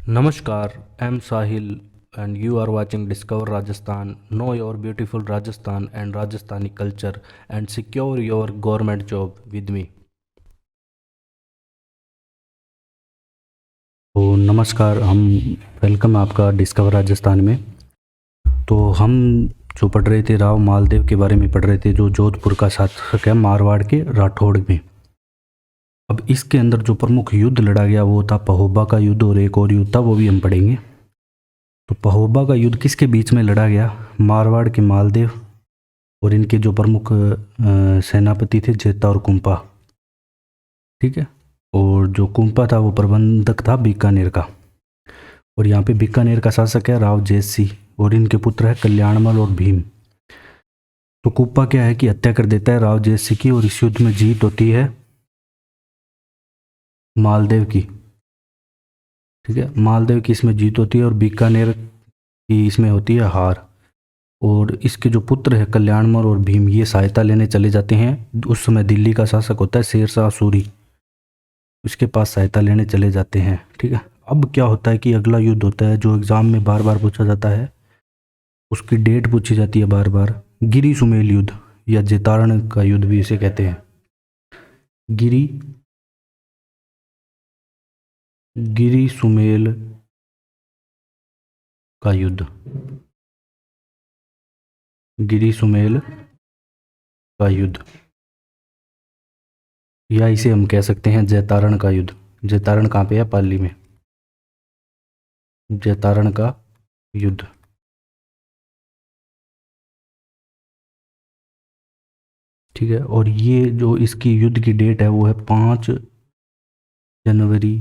Namaskar, I'm Sahil and you are watching Discover Rajasthan. Know your beautiful Rajasthan and Rajasthani culture and secure your government job with me. तो नमस्कार, हम welcome आपका discover Rajasthan में। तो हम जो पढ़ रहे थे राव मालदेव के बारे में पढ़ रहे थे, जो जोधपुर का शासक है मारवाड़ के राठौड़ में। अब इसके अंदर जो प्रमुख युद्ध लड़ा गया वो था पहोबा का युद्ध, और एक और युद्ध था वो भी हम पढ़ेंगे। तो पहोबा का युद्ध किसके बीच में लड़ा गया? मारवाड़ के मालदेव और इनके जो प्रमुख सेनापति थे जेता और कुंपा। ठीक है। और जो कुंपा था वो प्रबंधक था बीकानेर का, और यहाँ पे बीकानेर का शासक है राव जयसिंह, और इनके पुत्र है कल्याणमल और भीम। तो कुंपा क्या है कि हत्या कर देता है राव जयसिंह की, और इस युद्ध में जीत होती है मालदेव की। ठीक है, मालदेव की इसमें जीत होती है और बीकानेर की इसमें होती है हार। और इसके जो पुत्र है कल्याणमल और भीम, ये सहायता लेने चले जाते हैं। उस समय दिल्ली का शासक होता है शेरशाह सूरी, उसके पास सहायता लेने चले जाते हैं। ठीक है। अब क्या होता है कि अगला युद्ध होता है जो एग्जाम में बार बार पूछा जाता है, उसकी डेट पूछी जाती है बार बार। गिरी सुमेल युद्ध या जेतारण का युद्ध भी इसे कहते हैं। गिरी गिरी सुमेल का युद्ध, गिरी सुमेल का युद्ध, या इसे हम कह सकते हैं जैतारण का युद्ध। जैतारण कहाँ पे है? पाली में। जैतारण का युद्ध। ठीक है। और ये जो इसकी युद्ध की डेट है वो है 5 जनवरी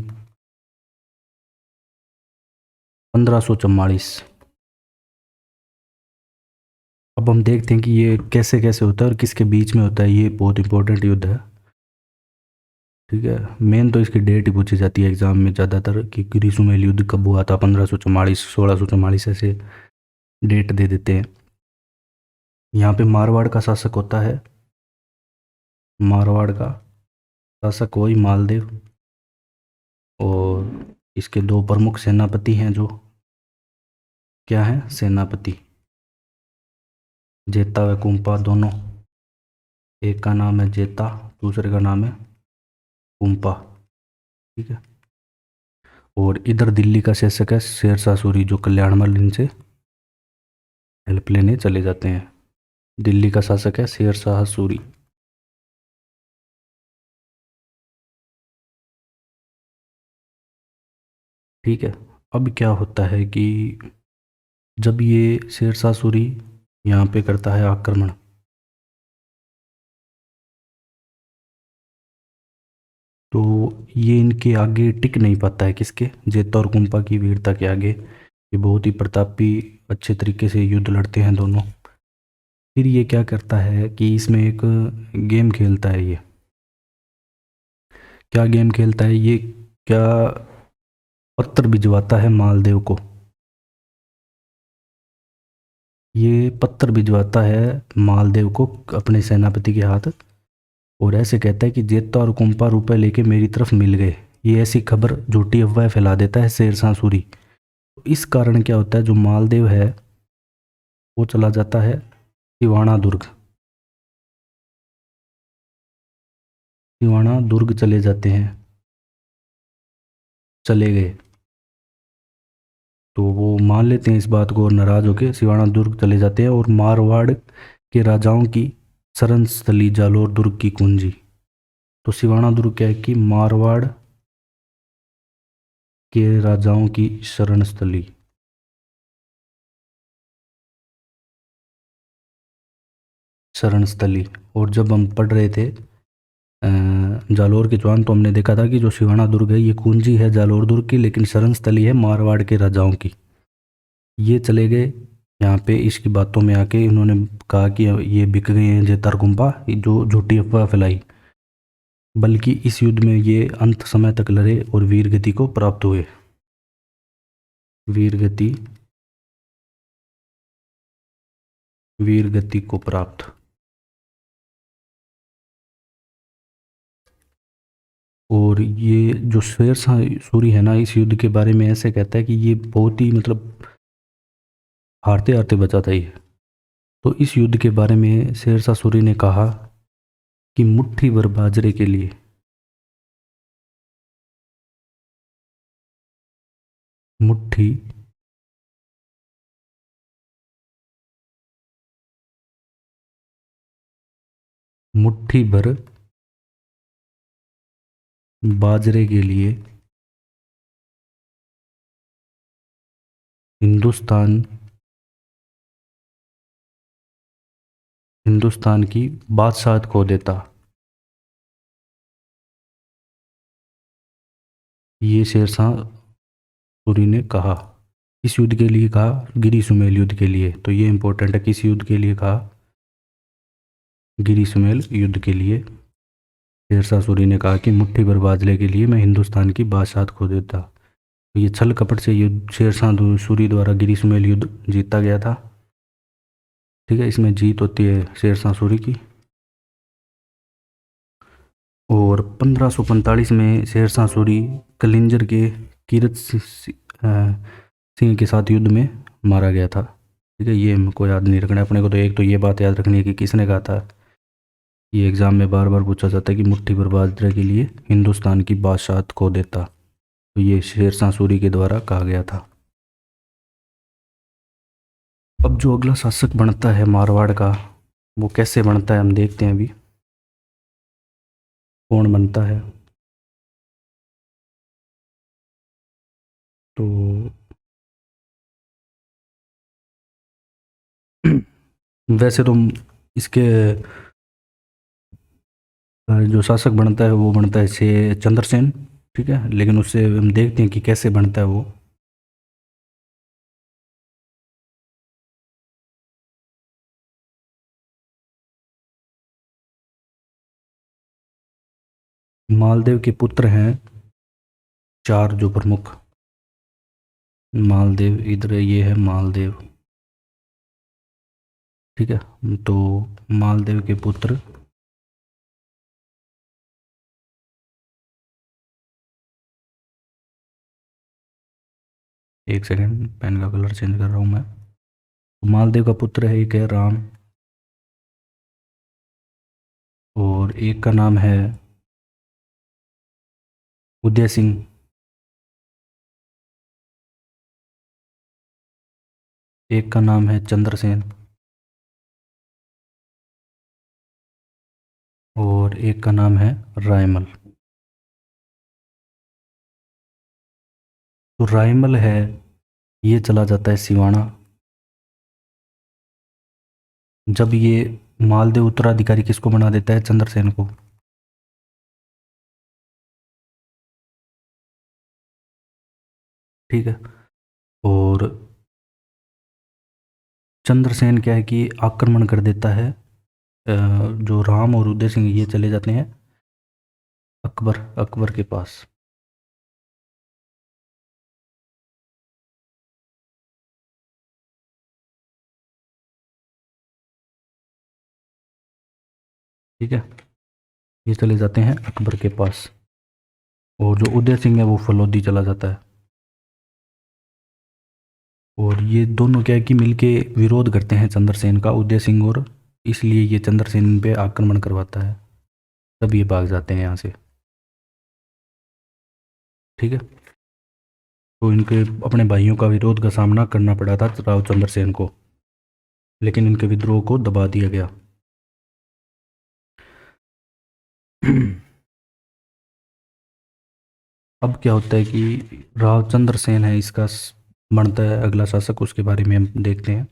1544। अब हम देखते हैं कि ये कैसे कैसे होता है और किसके बीच में होता है। ये बहुत इंपॉर्टेंट युद्ध है। ठीक है। मेन तो इसकी डेट ही पूछी जाती है एग्जाम में ज़्यादातर, कि गिरिसुमेल युद्ध कब हुआ था, 1544, 1644, ऐसे डेट दे देते हैं। यहाँ पे मारवाड़ का शासक होता है, मारवाड़ का शासक वही मालदेव, और इसके दो प्रमुख सेनापति हैं जो क्या हैं? सेनापति जेता व कुंपा दोनों। एक का नाम है जेता, दूसरे का नाम है कुंपा। ठीक है। और इधर दिल्ली का शासक है शेरशाह सूरी, जो कल्याणमल इनसे हेल्प लेने चले जाते हैं। दिल्ली का शासक है शेरशाह सूरी। ठीक है। अब क्या होता है कि जब ये शेरशाह सूरी यहाँ पे करता है आक्रमण, तो ये इनके आगे टिक नहीं पाता है। किसके? जेता और कुंपा की वीरता के आगे। ये बहुत ही प्रतापी, अच्छे तरीके से युद्ध लड़ते हैं दोनों। फिर ये क्या करता है कि इसमें एक गेम खेलता है। ये क्या गेम खेलता है? ये क्या पत्र भिजवाता है मालदेव को। ये पत्र भिजवाता है मालदेव को अपने सेनापति के हाथ, और ऐसे कहता है कि जेता और कुंपा रुपए लेके मेरी तरफ मिल गए। ये ऐसी खबर, झूठी अफवाह फैला देता है शेरशाह सूरी। इस कारण क्या होता है, जो मालदेव है वो चला जाता है सिवाना दुर्ग। सिवाना दुर्ग चले जाते हैं, चले गए। तो वो मान लेते हैं इस बात को और नाराज होकर सिवाना दुर्ग चले जाते हैं, और मारवाड़ के राजाओं की शरण स्थली जालोर दुर्ग की कुंजी। तो सिवाना दुर्ग क्या है कि मारवाड़ के राजाओं की शरण स्थली, शरण स्थली। और जब हम पढ़ रहे थे जालोर के चौहान, तो हमने देखा था कि जो सिवाना दुर्ग है ये कुंजी है जालोर दुर्ग की, लेकिन शरण स्थली है मारवाड़ के राजाओं की। ये चले गए यहाँ पे, इसकी बातों में आके इन्होंने कहा कि ये बिक गए हैं जेतार गुम्पा, जो झूठी अफवाह फैलाई। बल्कि इस युद्ध में ये अंत समय तक लड़े और वीर गति को प्राप्त हुए। वीर गति, वीर गति को प्राप्त। और ये जो शेरशाह सूरी है ना, इस युद्ध के बारे में ऐसे कहता है कि ये बहुत ही मतलब हारते हारते बचा था ये। तो इस युद्ध के बारे में शेरशाह सूरी ने कहा कि मुट्ठी भर बाजरे के लिए, मुट्ठी मुट्ठी भर बाजरे के लिए हिंदुस्तान हिंदुस्तान की बादशाहत खो देता। ये शेरशाह सूरी ने कहा। इस युद्ध के लिए कहा, गिरी सुमेल युद्ध के लिए। तो ये इंपॉर्टेंट है, किस युद्ध के लिए कहा, गिरी सुमेल युद्ध के लिए शेरशाह सूरी ने कहा कि मुट्ठी भर बाजरे के लिए मैं हिंदुस्तान की बादशाहत खो देता। तो ये छल कपट से युद्ध शेरशाह सूरी द्वारा गिरी सुमेल युद्ध जीता गया था। ठीक है, इसमें जीत होती है शेरशाह सूरी की। और 1545 में शेरशाह सूरी कलिंजर के कीरत सिंह के साथ युद्ध में मारा गया था। ठीक है, ये हमको याद नहीं रखना है अपने को। तो एक तो ये बात याद रखनी है कि किसने कहा था। ये एग्ज़ाम में बार बार पूछा जाता है कि मुट्ठी भर बाजरे के लिए हिंदुस्तान की बादशाहत खो देता। तो ये शेरशाह सूरी के द्वारा कहा गया था। अब जो अगला शासक बनता है मारवाड़ का, वो कैसे बनता है हम देखते हैं अभी। कौन बनता है, तो वैसे तो इसके जो शासक बनता है वो बनता है से चंद्रसेन। ठीक है, लेकिन उससे हम देखते हैं कि कैसे बनता है वो। मालदेव के पुत्र हैं चार जो प्रमुख। मालदेव, इधर ये है मालदेव। ठीक है, तो मालदेव के पुत्र एक सेकेंड, पेन का कलर चेंज कर रहा हूँ मैं। तो मालदेव का पुत्र है, एक है राम, और एक का नाम है उदय सिंह, एक का नाम है चंद्रसेन, और एक का नाम है रायमल। तो रायमल है, ये चला जाता है सिवाना। जब ये मालदेव उत्तराधिकारी किसको बना देता है, चंद्रसेन को। ठीक है, और चंद्रसेन क्या है कि आक्रमण कर देता है। जो राम और उदय सिंह ये चले जाते हैं अकबर अकबर के पास। ठीक है, ये चले जाते हैं अकबर के पास, और जो उदय सिंह है वो फलौदी चला जाता है। और ये दोनों क्या है कि मिलके विरोध करते हैं चंद्रसेन का, उदय सिंह, और इसलिए ये चंद्रसेन पे आक्रमण करवाता है। तब ये भाग जाते हैं यहाँ से। ठीक है, तो इनके अपने भाइयों का विरोध का सामना करना पड़ा था राव चंद्रसेन को, लेकिन इनके विद्रोह को दबा दिया गया। अब क्या होता है कि राव चंद्रसेन है, इसका बनता है अगला शासक, उसके बारे में हम देखते हैं।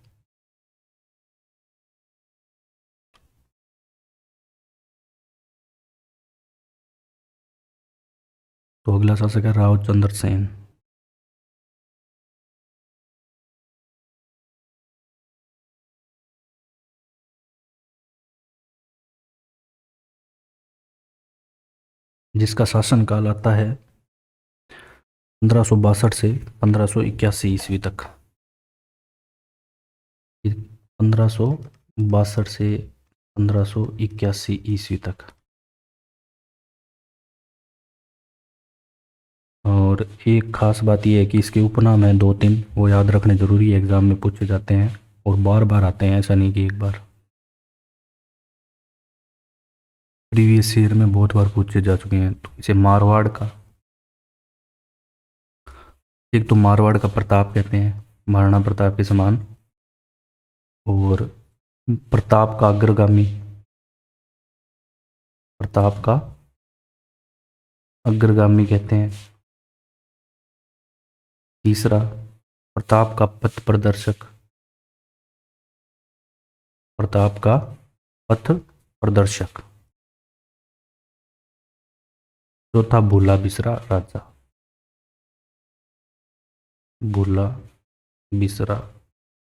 तो अगला शासक है राव चंद्रसेन। जिसका शासनकाल आता है 1562 से 1581 ईस्वी तक। 1562 से 1581 ईस्वी तक। और एक ख़ास बात यह है कि इसके उपनाम हैं 2-3, वो याद रखने ज़रूरी है, एग्ज़ाम में पूछे जाते हैं और बार बार आते हैं, ऐसा नहीं कि एक बार। प्रीवियस ईयर में बहुत बार पूछे जा चुके हैं। तो इसे मारवाड़ का, एक तो मारवाड़ का प्रताप कहते हैं, महाराणा प्रताप के समान, और प्रताप का अग्रगामी, प्रताप का अग्रगामी कहते हैं। तीसरा, प्रताप का पथ प्रदर्शक, प्रताप का पथ प्रदर्शक। चौथा, भोला बिसरा राजा, भोला बिसरा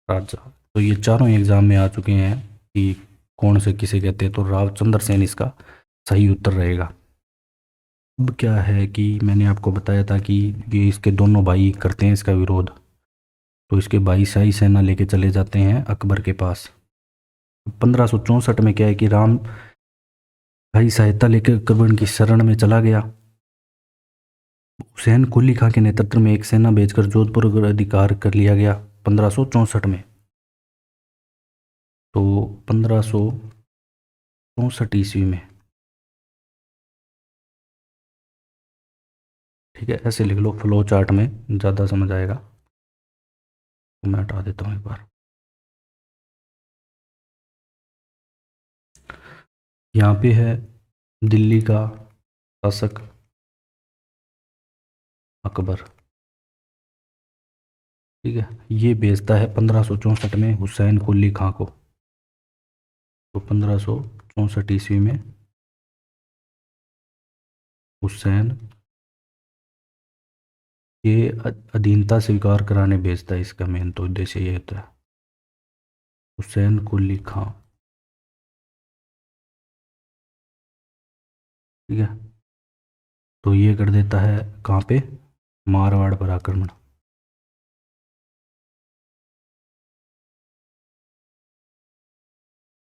राजा। तो ये चारों एग्जाम में आ चुके हैं कि कौन से किसे कहते हैं, तो रावचंद्र सेन इसका सही उत्तर रहेगा। अब क्या है कि मैंने आपको बताया था कि ये इसके दोनों भाई करते हैं इसका विरोध, तो इसके भाई शाही सेना लेके चले जाते हैं अकबर के पास। 1564 में क्या है कि राम भाई सहायता लेकर अकबर की शरण में चला गया। हुसैन कुली खां के नेतृत्व में एक सेना भेजकर जोधपुर का अधिकार कर लिया गया 1564 में। तो 1564 ईस्वी में, ठीक है, ऐसे लिख लो फ्लो चार्ट में, ज़्यादा समझ आएगा। तो मैं हटा देता हूँ एक बार। यहाँ पे है दिल्ली का शासक अकबर, ठीक है। ये भेजता है 1564 में हुसैन कुली खां को। तो 1564 ईस्वी में हुसैन ये अधीनता स्वीकार कराने भेजता है। इसका मेन तो उद्देश्य ये होता है, हुसैन कुली खां, ठीक है। तो ये कर देता है कहाँ पे, मारवाड़ पर आक्रमण।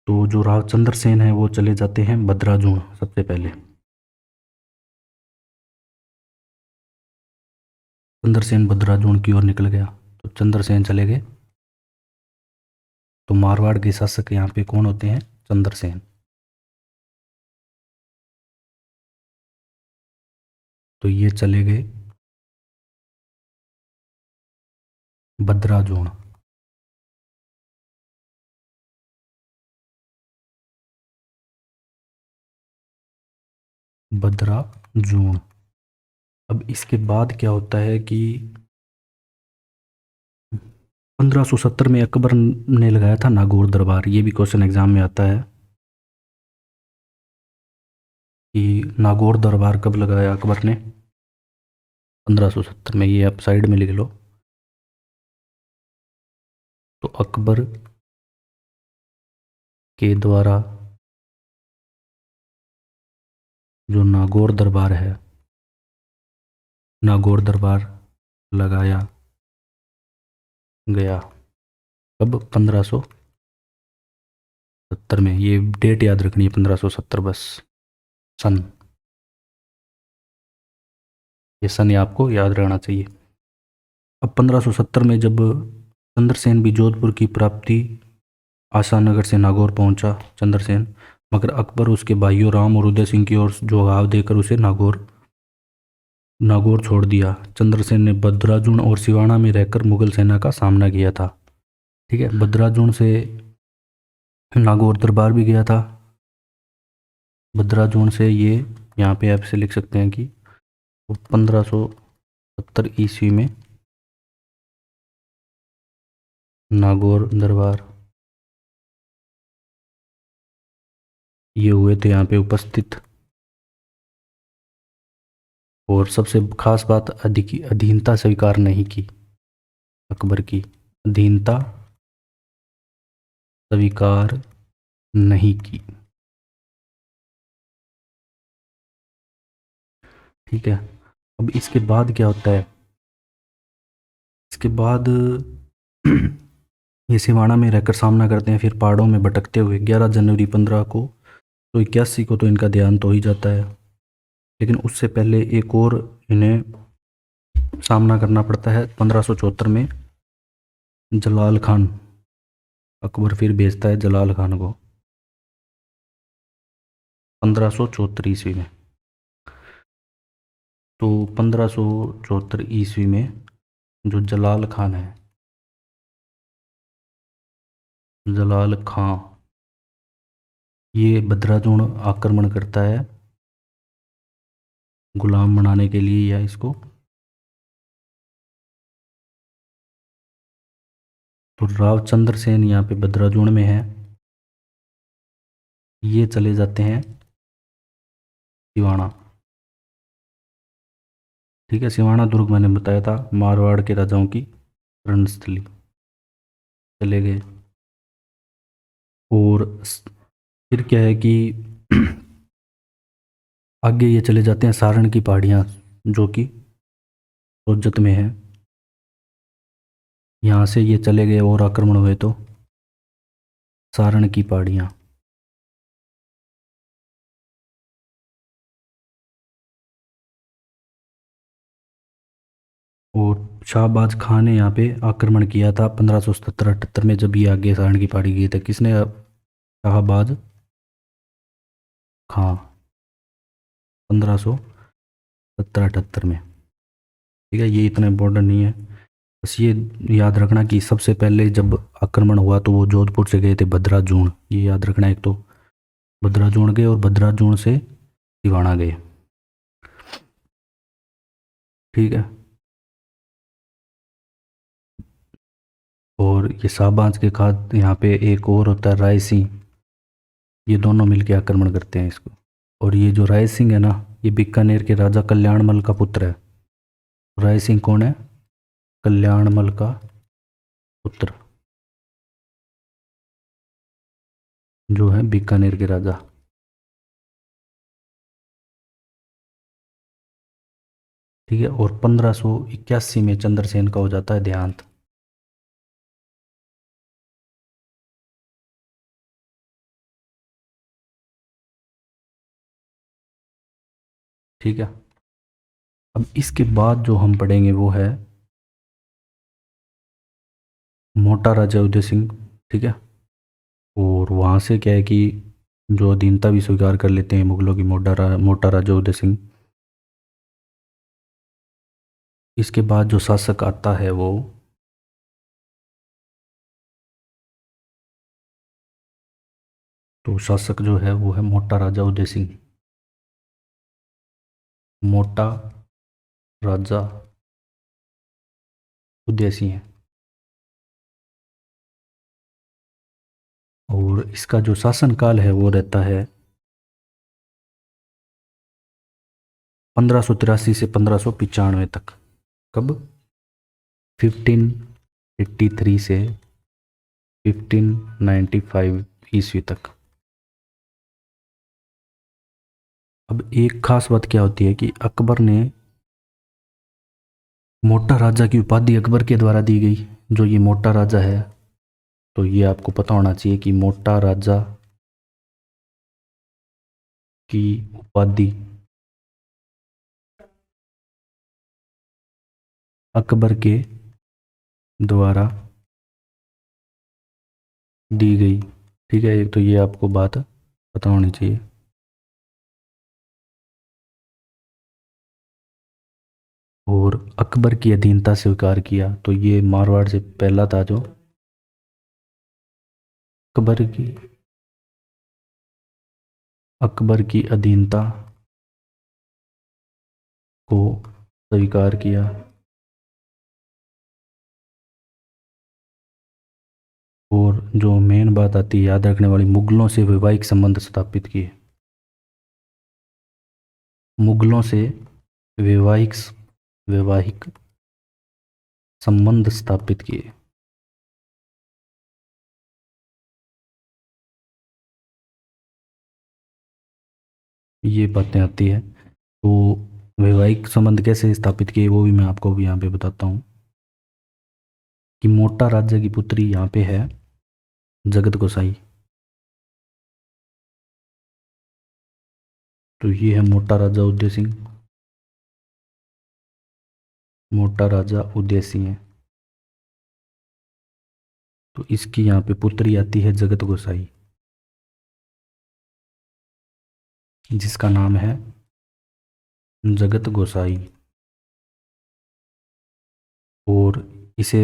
तो जो रावचंद्र सेन है वो चले जाते हैं बद्राजूण सबसे पहले। चंद्रसेन बद्राजूण की ओर निकल गया, तो चंद्रसेन चले गए। तो मारवाड़ के शासक यहाँ पे कौन होते हैं, चंद्रसेन। तो ये चले गए बद्राजूण। बद्राजूण। अब इसके बाद क्या होता है कि 1570 में अकबर ने लगाया था नागौर दरबार। ये भी क्वेश्चन एग्जाम में आता है कि नागौर दरबार कब लगाया अकबर ने, 1570 में। ये आप साइड में लिख लो। तो अकबर के द्वारा जो नागौर दरबार है, नागौर दरबार लगाया गया कब, 1570 में। ये डेट याद रखनी है, 1570 बस, सन। ये सन आपको याद रहना चाहिए। अब 1570 में जब चंद्रसेन भी जोधपुर की प्राप्ति आशानगर से नागौर पहुंचा चंद्रसेन, मगर अकबर उसके भाइयों राम और उदय सिंह की ओर जवाब देकर उसे नागौर छोड़ दिया। चंद्रसेन ने बद्राजूण और सिवाना में रहकर मुगल सेना का सामना किया था, ठीक है। बद्राजूण से नागौर दरबार भी गया था। बद्राजूण से ये यहाँ पे आप से लिख सकते हैं कि 1570 ईस्वी में नागौर दरबार ये हुए थे यहाँ पे उपस्थित। और सबसे खास बात, अधीनता स्वीकार नहीं की अकबर की, अधीनता स्वीकार नहीं की, ठीक है। अब इसके बाद क्या होता है, इसके बाद ये सिवाना में रहकर सामना करते हैं, फिर पहाड़ों में भटकते हुए 11 जनवरी 15 को, तो 81 को तो इनका देहांत हो ही जाता है। लेकिन उससे पहले एक और इन्हें सामना करना पड़ता है 1574 में। जलाल खान, अकबर फिर भेजता है जलाल खान को 1574 ईस्वी में। तो 1574 ईस्वी में जो जलाल खान है, जलाल खां, ये बद्राजूण आक्रमण करता है गुलाम बनाने के लिए, या इसको तो रावचंद्र सेन यहाँ पे बद्राजूण में है, ये चले जाते हैं सिवाना। ठीक है, सिवाना दुर्ग मैंने बताया था मारवाड़ के राजाओं की रणस्थली, चले गए। और फिर क्या है कि आगे ये चले जाते हैं सारण की पहाड़ियाँ, जो कि सोजत में है। यहाँ से ये चले गए और आक्रमण हुए तो सारण की पहाड़ियाँ। और शाहबाज खान ने यहाँ पे आक्रमण किया था 1577-78 में, जब ये आगे सारण की पहाड़ी गए थे। किसने? शाहबाज खां, 1570-78 में। ठीक है, ये इतना इम्पोर्टेंट नहीं है, बस ये याद रखना कि सबसे पहले जब आक्रमण हुआ तो वो जोधपुर से गए थे बद्राजूण, ये याद रखना। एक तो बद्राजूण गए और बद्राजूण से सिवाना गए। ठीक है, और ये शाहबाज के बाद यहाँ पे एक और होता है राय सिंह, ये दोनों मिलके आक्रमण करते हैं इसको। और ये जो राय सिंह है ना, ये बीकानेर के राजा कल्याणमल का पुत्र है। राय सिंह कौन है? कल्याणमल का पुत्र, जो है बीकानेर के राजा। ठीक है, और 1581 में चंद्रसेन का हो जाता है देहांत। ठीक है, अब इसके बाद जो हम पढ़ेंगे वो है मोटा राजा उदय सिंह। ठीक है, और वहाँ से क्या है कि जो अधीनता भी स्वीकार कर लेते हैं मुगलों की मोटा राजा उदय सिंह। इसके बाद जो शासक आता है वो तो शासक जो है वो है मोटा राजा उदय सिंह। मोटा राजा उदय सिंह है। और इसका जो शासनकाल है वो रहता है 1583 से 1595 तक। कब? 1583 से 1595 ईस्वी तक। अब एक खास बात क्या होती है कि अकबर ने मोटा राजा की उपाधि अकबर के द्वारा दी गई। जो ये मोटा राजा है, तो ये आपको पता होना चाहिए कि मोटा राजा की उपाधि अकबर के द्वारा दी गई। ठीक है, एक तो ये आपको बात पता होनी चाहिए। और अकबर की अधीनता स्वीकार किया, तो ये मारवाड़ से पहला था जो अकबर की अकबर की अधीनता को स्वीकार किया। और जो मेन बात आती है याद रखने वाली, मुगलों से वैवाहिक संबंध स्थापित किए। मुगलों से वैवाहिक वैवाहिक संबंध स्थापित किए। ये बातें आती है। तो वैवाहिक संबंध कैसे स्थापित किए वो भी मैं आपको भी यहाँ पे बताता हूँ कि मोटा राज्य की पुत्री यहाँ पे है जगत गोसाई। तो ये है मोटा राजा उदय सिंह। मोटा राजा उदय सिंह। तो इसकी यहाँ पे पुत्री आती है जगत गोसाई, जिसका नाम है जगत गोसाई। और इसे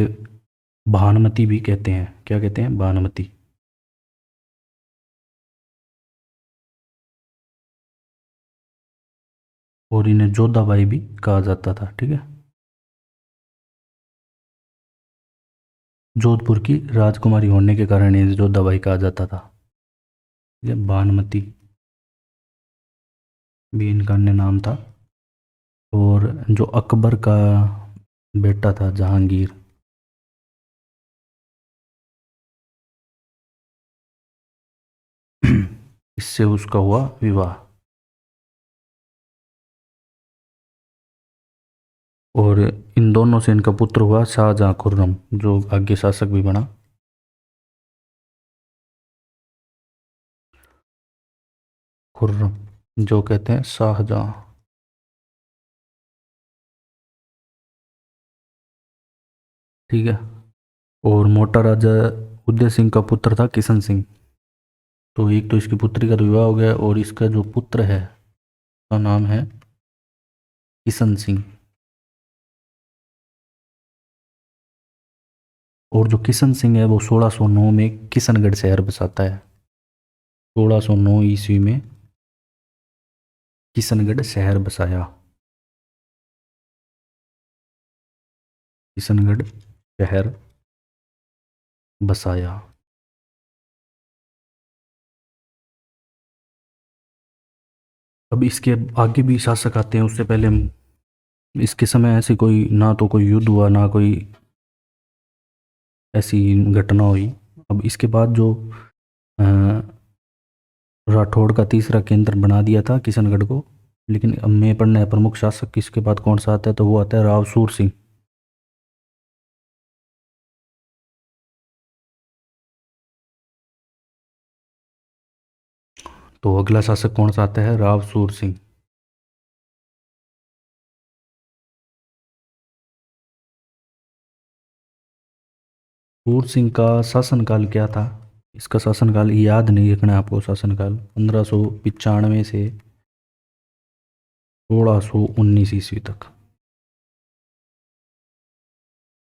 भानुमति भी कहते हैं। क्या कहते हैं? भानुमति। और इन्हें जोधाबाई भी कहा जाता था। ठीक है, जोधपुर की राजकुमारी होने के कारण इन्हें जोधाबाई कहा जाता था। ये भानुमति भी इनका अन्य नाम था। और जो अकबर का बेटा था जहांगीर, इससे उसका हुआ विवाह। और इन दोनों से इनका पुत्र हुआ शाहजहां खुर्रम, जो आगे शासक भी बना। खुर्रम, जो कहते हैं शाहजहां। ठीक है। और मोटा राजा उदय सिंह का पुत्र था किशन सिंह। तो एक तो इसकी पुत्री का तो विवाह हो गया, और इसका जो पुत्र है उसका नाम है किशन सिंह। और जो किशन सिंह है वो 1609 में किशनगढ़ शहर बसाता है। 1609 ईस्वी में किशनगढ़ शहर बसाया। किशनगढ़ शहर बसाया। अब इसके आगे भी शासक आते हैं। उससे पहले इसके समय ऐसे कोई ना तो कोई युद्ध हुआ, ना कोई ऐसी घटना हुई। अब इसके बाद जो अ, राठौड़ का तीसरा केंद्र बना दिया था किशनगढ़ को। लेकिन अब मैं पढ़ना है प्रमुख शासक किसके बाद कौन सा आता है, तो वो आता है राव सूर सिंह। तो अगला शासक कौन सा आता है? राव सूर सिंह। सूर सिंह का शासनकाल क्या था? इसका शासनकाल याद नहीं रखना है आपको। शासनकाल 1595 से 1619 ईस्वी तक।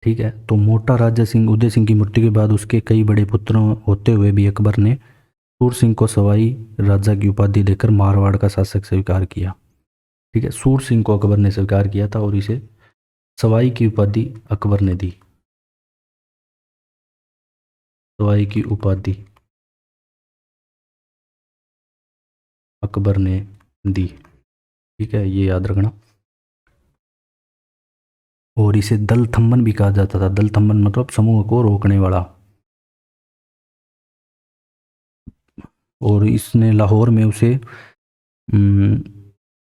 ठीक है। तो मोटा राजा सिंह उदय सिंह की मृत्यु के बाद उसके कई बड़े पुत्रों होते हुए भी अकबर ने सूर सिंह को सवाई राजा की उपाधि देकर मारवाड़ का शासक स्वीकार किया। ठीक है, सूर सिंह को अकबर ने स्वीकार किया था और इसे सवाई की उपाधि अकबर ने दी। सवाई की उपाधि अकबर ने दी। ठीक है, ये याद रखना। और इसे दल थम्मन भी कहा जाता था। दल थम्मन मतलब समूह को रोकने वाला। और इसने लाहौर में उसे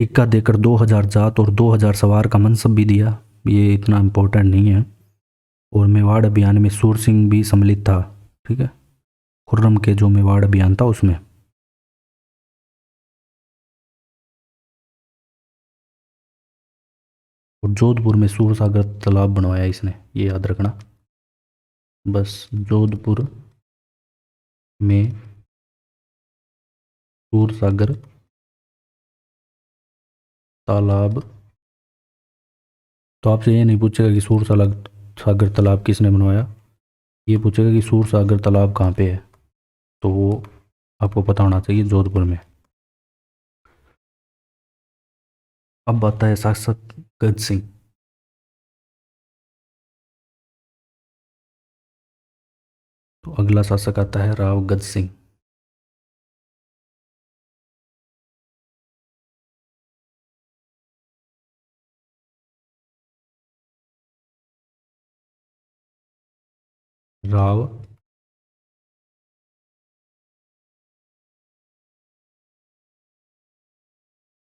इक्का देकर 2000 जात और 2000 सवार का मनसब भी दिया। ये इतना इम्पोर्टेंट नहीं है। और मेवाड़ अभियान में सूर सिंह भी सम्मिलित था। ठीक है, खुर्रम के जो मेवाड़ अभियान था उसमें। और जोधपुर में सूर सागर तालाब बनवाया इसने, ये याद रखना। बस जोधपुर में सूर सागर तालाब। तो आपसे ये नहीं पूछेगा कि सूर सागर तालाब किसने बनवाया। ये पूछेगा कि सूर सागर तालाब कहाँ पे है। तो वो आपको पता होना चाहिए, जोधपुर में। अब आता है शासक गज सिंह। तो अगला शासक आता है राव गज सिंह। राव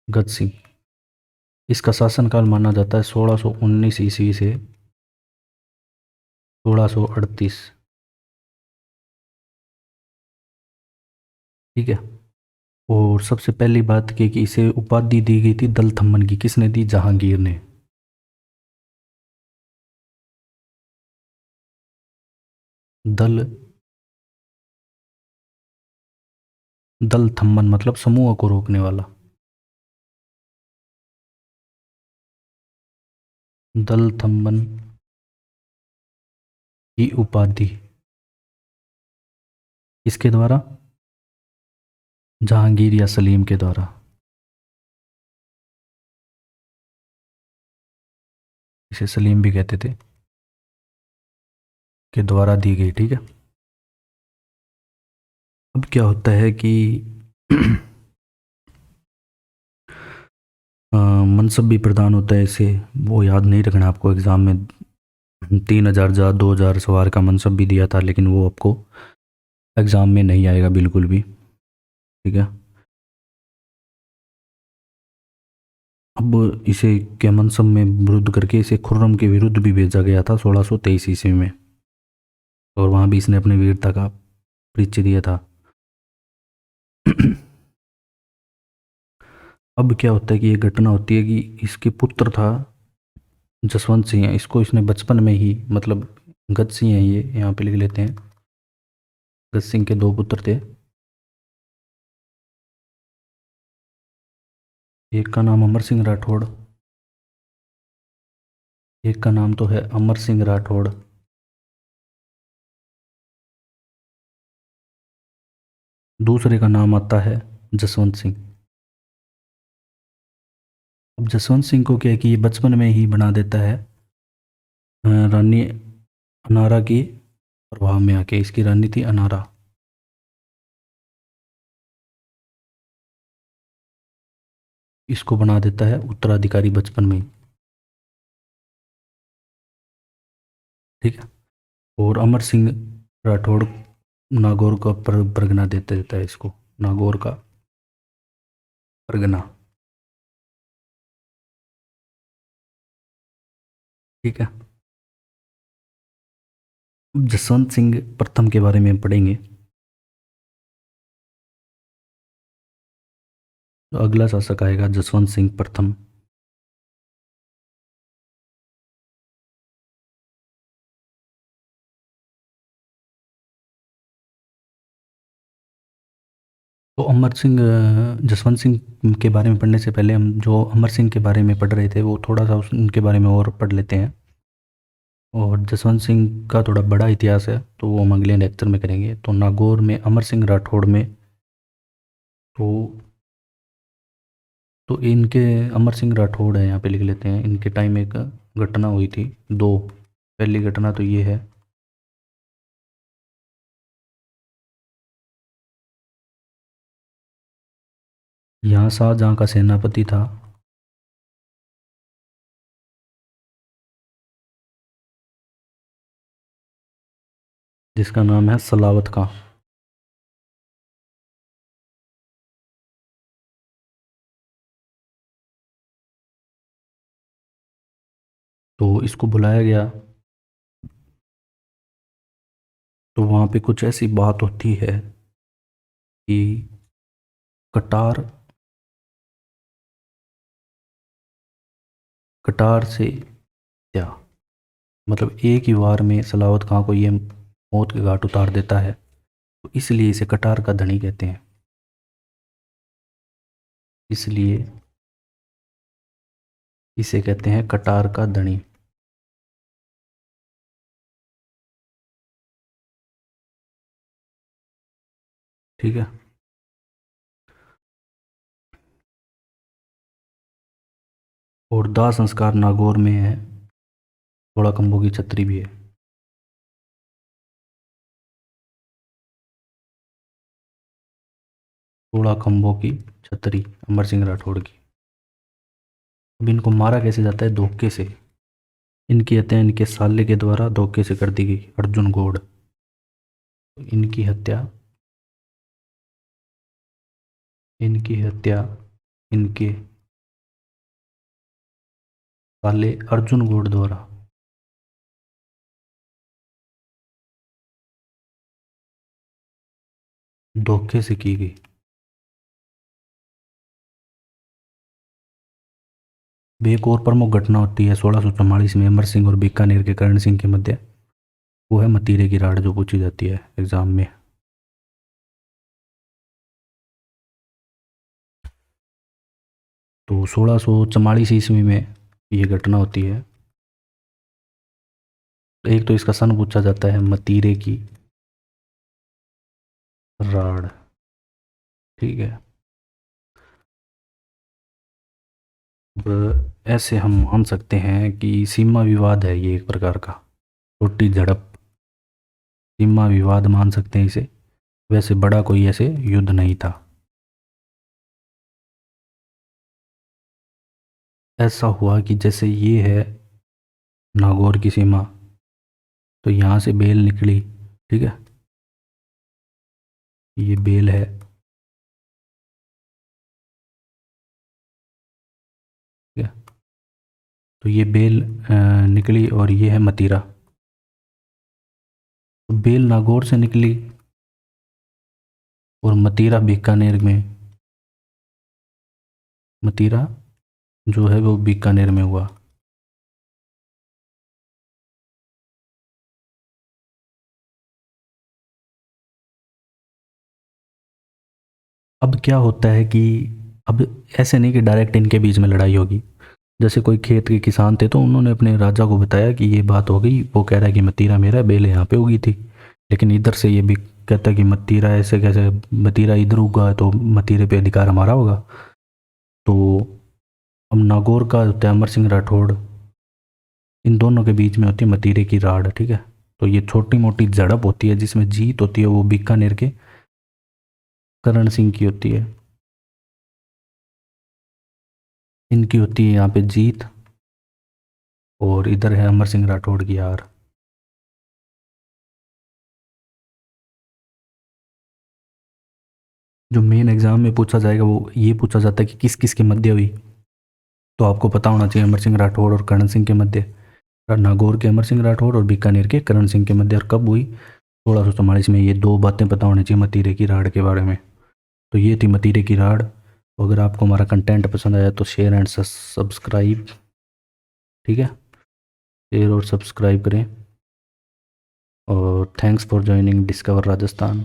गज सिंह। इसका शासनकाल माना जाता है 1619 ईस्वी से 1638। ठीक है। और सबसे पहली बात की कि इसे उपाधि दी गई थी दल थम्मन की। किसने दी? जहांगीर ने। दल दल थम्मन मतलब समूह को रोकने वाला। दल थम्मन की उपाधि इसके द्वारा, जहांगीर या सलीम के द्वारा। इसे सलीम भी कहते थे, के द्वारा दी गई। ठीक है। अब क्या होता है कि मनसब भी प्रदान होता है इसे, वो याद नहीं रखना आपको एग्ज़ाम में। 3,000 जा 2,000 सवार का मनसब भी दिया था, लेकिन वो आपको एग्ज़ाम में नहीं आएगा बिल्कुल भी। ठीक है। अब इसे क्या मनसब में विरुद्ध करके इसे खुर्रम के विरुद्ध भी भेजा गया था 1623 ईस्वी में, और वहाँ भी इसने अपनी वीरता का परिचय दिया था। अब क्या होता है कि ये घटना होती है कि इसके पुत्र था जसवंत सिंह, इसको इसने बचपन में ही, मतलब गज सिंह है ये, यहाँ पे लिख लेते हैं। गज सिंह के दो पुत्र थे। एक का नाम अमर सिंह राठौड़, एक का नाम तो है अमर सिंह राठौड़। दूसरे का नाम आता है जसवंत सिंह। अब जसवंत सिंह को क्या है कि ये बचपन में ही बना देता है रानी अनारा की प्रभाव में आके। इसकी रानी थी अनारा। इसको बना देता है उत्तराधिकारी बचपन में ही। ठीक है। और अमर सिंह राठौड़ नागौर का परगना देते देता है इसको, नागौर का परगना। ठीक है। अब जसवंत सिंह प्रथम के बारे में पढ़ेंगे। तो अगला शासक आएगा जसवंत सिंह प्रथम। तो अमर सिंह जसवंत सिंह के बारे में पढ़ने से पहले हम जो अमर सिंह के बारे में पढ़ रहे थे वो थोड़ा सा उनके बारे में और पढ़ लेते हैं। और जसवंत सिंह का थोड़ा बड़ा इतिहास है, तो वो हम अगले लेक्चर में करेंगे। तो नागौर में अमर सिंह राठौड़ में, तो इनके अमर सिंह राठौड़ है यहाँ पे लिख लेते हैं। इनके टाइम एक घटना हुई थी, दो। पहली घटना तो ये है, यहाँ शाहजहाँ का सेनापति था जिसका नाम है सलावत खां। तो इसको बुलाया गया। तो वहाँ पे कुछ ऐसी बात होती है कि कटार कटार से क्या, मतलब एक ही वार में सलावत खां को ये मौत के घाट उतार देता है, तो इसलिए इसे कटार का धनी कहते हैं। इसलिए इसे कहते हैं कटार का धनी। ठीक है। और दाह संस्कार नागौर में है, थोड़ा खंभों की छतरी भी है। थोड़ा खंभों की छतरी अमर सिंह राठौड़ की। अब इनको मारा कैसे जाता है? धोखे से। इनकी हत्या इनके साले के द्वारा धोखे से कर दी गई, अर्जुन गौड़। इनकी हत्या इनकी हत्या इनके साले अर्जुन गौड़ द्वारा धोखे से की गई। अब एक और प्रमुख घटना होती है 1644 में अमर सिंह और बीकानेर के करण सिंह के मध्य। वो है मतीरे की राड़ जो पूछी जाती है एग्ज़ाम में। तो 1644 ईस्वी में ये घटना होती है। एक तो इसका सन पूछा जाता है मतीरे की राड़, ठीक है। अब ऐसे हम मान सकते हैं कि सीमा विवाद है ये एक प्रकार का, छोटी झड़प, सीमा विवाद मान सकते हैं इसे। वैसे बड़ा कोई ऐसे युद्ध नहीं था। ऐसा हुआ कि जैसे ये है नागौर की सीमा, तो यहाँ से बेल निकली, ठीक है, ये बेल है, ठीक है। तो ये बेल निकली और ये है मतीरा। तो बेल नागौर से निकली और मतीरा बीकानेर में, मतीरा जो है वो बीकानेर में हुआ। अब क्या होता है कि अब ऐसे नहीं कि डायरेक्ट इनके बीच में लड़ाई होगी। जैसे कोई खेत के किसान थे तो उन्होंने अपने राजा को बताया कि ये बात हो गई, वो कह रहा है कि मतीरा मेरा है, बेल यहाँ पे उगी थी। लेकिन इधर से ये भी कहता है कि मतीरा ऐसे कैसे, मतीरा इधर उगा है तो मतीरे पे अधिकार हमारा होगा। तो अब नागौर का होता है अमर सिंह राठौड़, इन दोनों के बीच में होती है मतीरे की राड़, ठीक है। तो ये छोटी मोटी झड़प होती है जिसमें जीत होती है वो बीकानेर के करण सिंह की होती है, इनकी होती है यहाँ पे जीत, और इधर है अमर सिंह राठौड़ की हार। जो मेन एग्जाम में पूछा जाएगा वो ये पूछा जाता है कि किस किस के मध्य हुई। तो आपको पता होना चाहिए अमर सिंह राठौड़ और करण सिंह के मध्य, नागौर के अमर सिंह राठौड़ और बीकानेर के करण सिंह के मध्य, और कब हुई, 1644 में। ये दो बातें पता होनी चाहिए मतीरे की राड़ के बारे में। तो ये थी मतीरे की राड़। तो अगर आपको हमारा कंटेंट पसंद आया तो शेयर एंड सब्सक्राइब, ठीक है, शेयर और सब्सक्राइब करें। और thanks for joining discover Rajasthan.